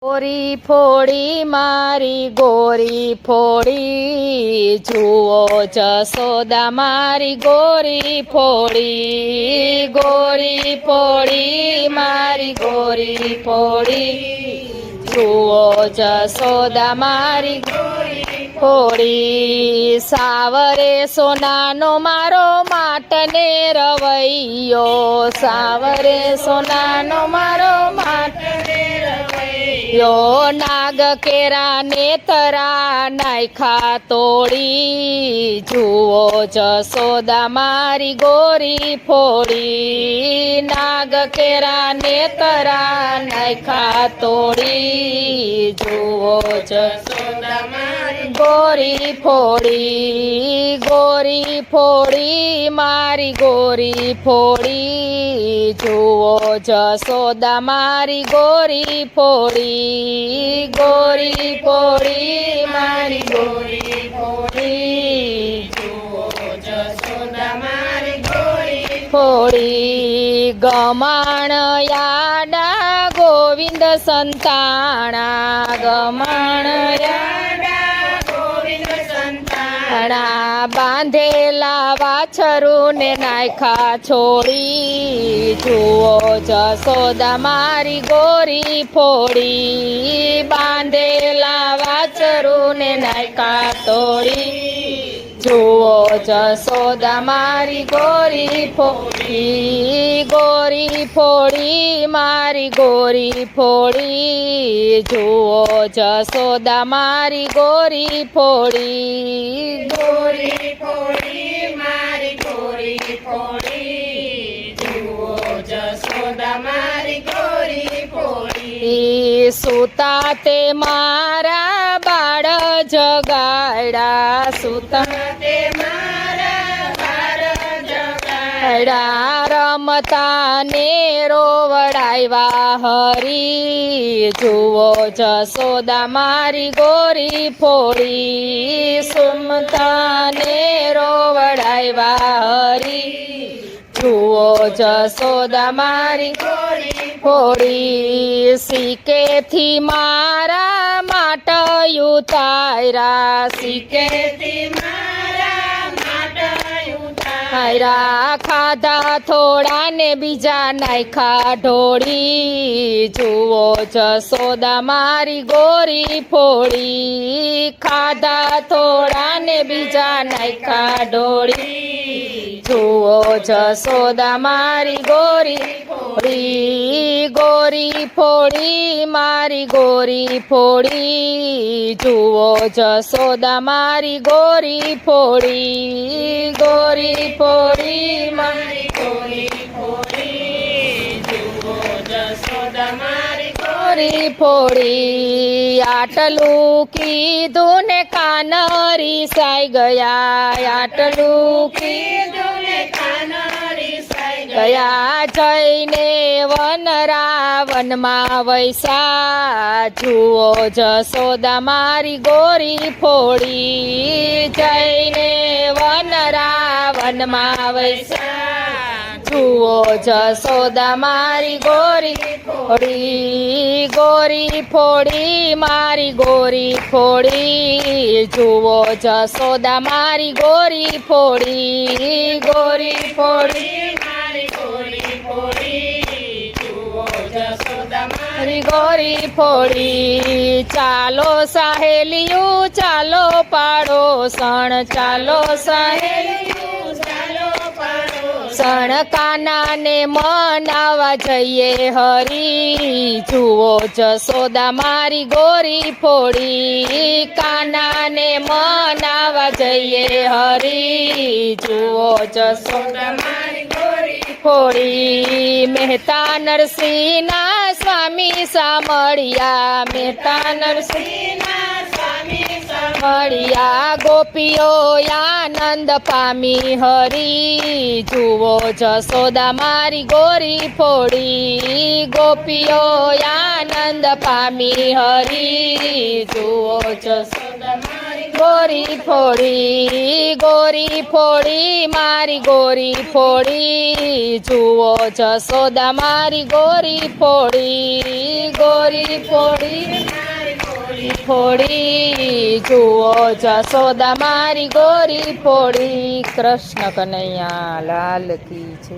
ગોરી ફોડી મારી ગોરી ફોડી, જુઓ જશોદા મારી ગોરી ફોડી. ગોરી ફોડી મારી ગોરી ફોડી, જુઓ જશોદા મારી ગોરી ફોડી. સાવરે સોનાનો મારો માટને રવૈયો, સાવરે સોનાનો મારો માટને રવૈયો. નાગ કેરા નેતરા નાયખા તોડી, જુઓ જશોદા મારી ગોરી ફોડી. નાગ કેરા નેતરા નાયખા તોડી, જુઓ જશોદા મારી ગોરી ફોડી. ગોરી ફોડી મારી ગોરી ફોડી, જુઓ જશોદા મારી ગોરી ફોડી. ગોરી ફોડી મારી ગોરી ફોડી, જુઓ જશોદા મારી ગોરી ફોડી. ગમાણ યાડા ગોવિંદ સંતાણા, ગમાણ યાડા ગોવિંદ સંતાણા. બાંધેલા વાછરુને નાયખા છોડી, જુઓ જશોદા મારી ગોરી ફોડી. બાંધેલા વાછરુને નાયખા તોડી, જુઓ જશોદા મારી ગોરી ફોડી. ગોરી ફોડી મારી ગોરી ફોડી, જુઓ જશોદા મારી ગોરી ફોડી. ગોરી ફોડી મારી ગોરી ફોડી, જુઓ જશોદા મારી ગોરી ફોડી. સુતા તે મારા બાળ જગાડ્યા, સુતા તે મારા બાળ જગાડ્યા. રમતા ને રોવડાવ્યા હરી, જુઓ જશોદા મારી ગોરી ફોડી. સુમતા ને રોવડાવ્યા હરી, જુઓ જશોદા મારી ગોરી ફોડી. સિક્કેથી મારા માટ ઉતાર્યા, સિક્કેથી મારા માટ ઉતાર્યા. ખાધા થોડા ને બીજા નાયખા ઢોળી, જુઓ જશોદા મારી ગોરી ફોડી. ખાધા થોડા ને બીજા નાયખા ઢોળી, જુઓ જશોદા મારી ગોરી ફોડી. ગોરી ફોડી મારી ગોરી ફોડી, જુઓ જશોદા મારી ગોરી ફોડી. ગોરી ફોડી મારી ગોરી ફોડી, જુઓ જશોદા મારી ગોરી ફોડી. આટલું કીધું ને કાન રીસાઈ ગયા, આટલું કીધું ને કાન રીસાઈ ગયા. જઈને વન રાવનમાં વૈસા, જુઓ જશોદા મારી ગોરી ફોડી. જઈને વન રાવનમાં વૈસા, જુઓ જશોદા મારી ગોરી ફોડી. ગોરી ફોડી મારી ગોરી ફોડી, જુઓ જશોદા મારી ગોરી ફોડી. ગોરી ફોડી મારી ગોરી ફોડી, જુઓ જશોદા મારી ગોરી ફોડી. ચાલો સહેલિયું ચાલો પાડોશણ, ચાલો સહેલિયું ચાલો પાડોશણ. કાનાને મનાવા જઈએ હરી, જુઓ જશોદા મારી ગોરી ફોડી. કાનાને મનાવા જઈએ હરી, જુઓ જશોદા મારી ગોરી ફોડી. મહેતા નરસિંહના સ્વામી સામળિયા, મહેતા નરસિંહના સ્વામી સામળિયા. ગોપીઓ આનંદ પામી હરી, જુઓ જશોદા મારી ગોરી ફોડી. ગોપીઓ આનંદ પામી હરી, જુઓ જશોદા મારી ગોરી ફોડી મારી ગોરી ફોડી જુઓ જસોદા મારી ગોરી ફોડી જુઓ જસોદા મારી ગોરી ફોડી. કૃષ્ણ કનૈયા લાલ કી જય.